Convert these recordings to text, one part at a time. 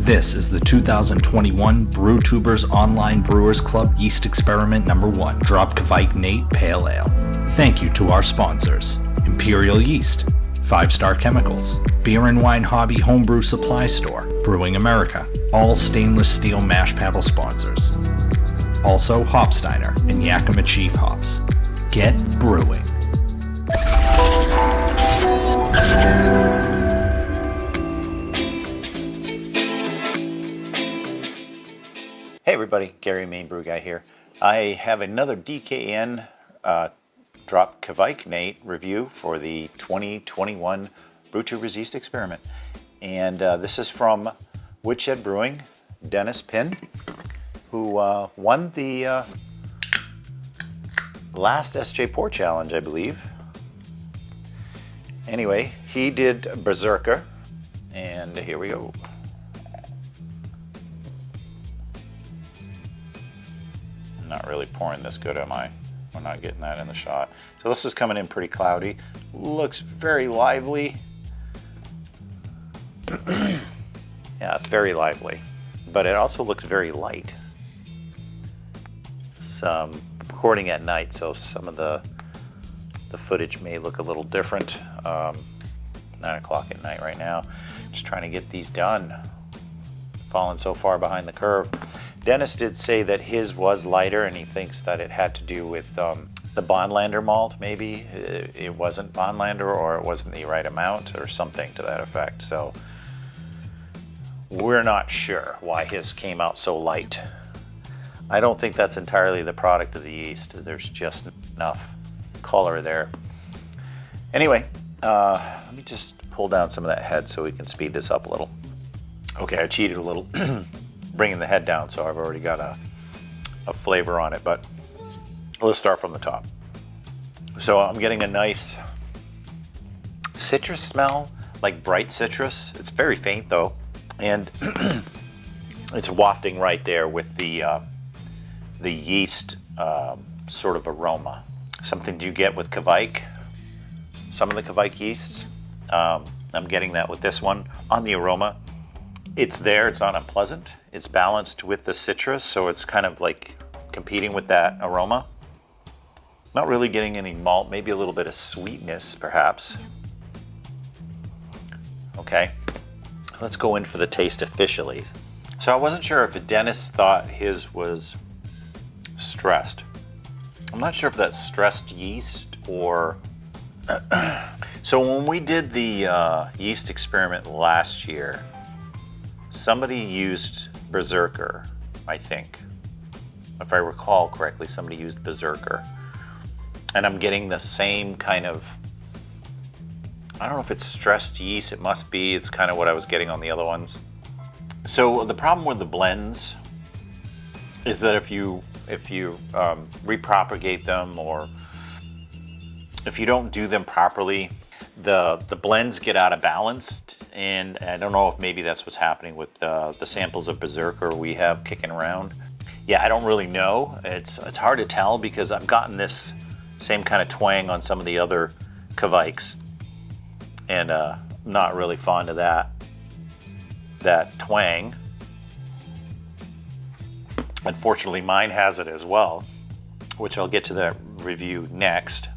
This is the 2021 Brewtubers Online Brewers Club Yeast Experiment number 1, Drop Kveik Nate Pale Ale. Thank you to our sponsors, Imperial Yeast, 5 Star Chemicals, Beer and Wine Hobby Homebrew Supply Store, Brewing America, all stainless steel mash paddle sponsors. Also Hopsteiner and Yakima Chief Hops. Get brewing. Hey everybody, Gary Main Brew Guy here. I have another DKN Drop Kveik Nate review for the 2021 Brewtubers Yeast Experiment. And this is from Woodshed Brewing, Dennis Pynn, who won the last SJ Pour Challenge, I believe. Anyway, he did Berserker, and here we go. I'm not really pouring this good, am I? We're not getting that in the shot. So this is coming in pretty cloudy. Looks very lively. Yeah, it's very lively, but it also looks very light. It's recording at night, so some of the footage may look a little different. 9 o'clock at night right now. Just trying to get these done. Falling so far behind the curve. Dennis did say that his was lighter, and he thinks that it had to do with the Bondlander malt, maybe. It wasn't Bondlander, or it wasn't the right amount, or something to that effect. So we're not sure why his came out so light. I don't think that's entirely the product of the yeast. There's just enough color there. Anyway, let me just pull down some of that head so we can speed this up a little. Okay, I cheated a little bringing the head down, so I've already got a flavor on it, but let's start from the top. So I'm getting a nice citrus smell, like bright citrus. It's very faint though, and it's wafting right there with the yeast sort of aroma. Something you get with Kveik, some of the Kveik yeasts. I'm getting that with this one. On the aroma, it's there, it's not unpleasant. It's balanced with the citrus, so it's kind of like competing with that aroma. Not really getting any malt, maybe a little bit of sweetness perhaps. Okay, let's go in for the taste officially. So I wasn't sure if Dennis thought his was stressed. I'm not sure if that's stressed yeast or... So when we did the yeast experiment last year, somebody used Berserker, I think. If I recall correctly, somebody used Berserker. And I'm getting the same kind of, I don't know if it's stressed yeast, it must be. It's kind of what I was getting on the other ones. So the problem with the blends is that if you repropagate them, or if you don't do them properly, the blends get out of balance. And I don't know if maybe that's what's happening with the samples of Berserker we have kicking around. Yeah, I don't really know. It's hard to tell because I've gotten this same kind of twang on some of the other Kveiks, and not really fond of that twang. Unfortunately, mine has it as well, which I'll get to that review next.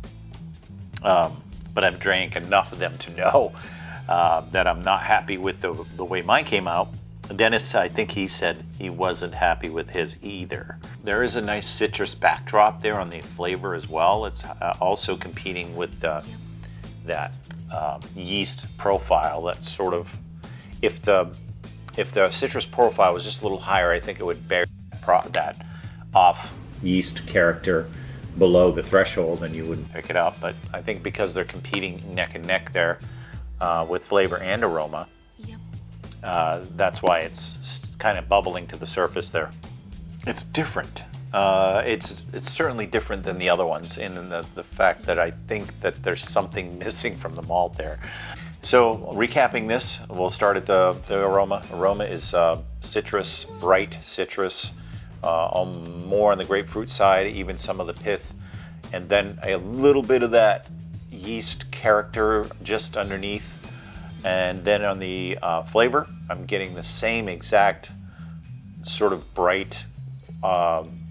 But I've drank enough of them to know that I'm not happy with the way mine came out. Dennis, I think he said he wasn't happy with his either. There is a nice citrus backdrop there on the flavor as well. It's also competing with that yeast profile. That sort of, if the citrus profile was just a little higher, I think it would bear that off yeast character below the threshold, and you wouldn't pick it up. But I think because they're competing neck and neck there with flavor and aroma, that's why it's kind of bubbling to the surface there. It's different. It's certainly different than the other ones in the fact that I think that there's something missing from the malt there. So recapping this, we'll start at the aroma. Aroma is citrus, bright citrus, more on the grapefruit side, even some of the pith, and then a little bit of that yeast character just underneath. And then on the flavor, I'm getting the same exact sort of bright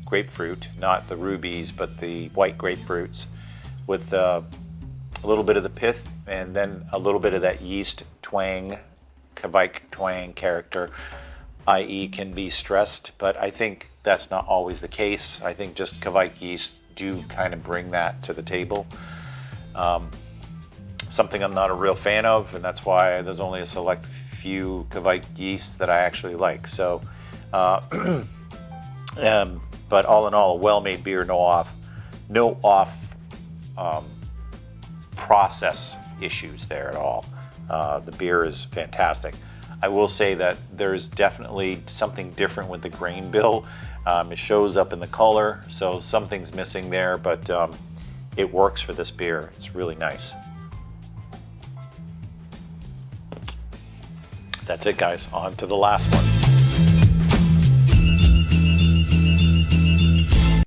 grapefruit, not the rubies, but the white grapefruits, with a little bit of the pith and then a little bit of that yeast twang, Kveik twang character, i.e. can be stressed, but I think that's not always the case. I think just Kveik yeast do kind of bring that to the table. Something I'm not a real fan of, and that's why there's only a select few Kveik yeasts that I actually like. So, but all in all, a well-made beer, no off process issues there at all. The beer is fantastic. I will say that there's definitely something different with the grain bill. It shows up in the color, so something's missing there, but it works for this beer. It's really nice. That's it, guys. On to the last one.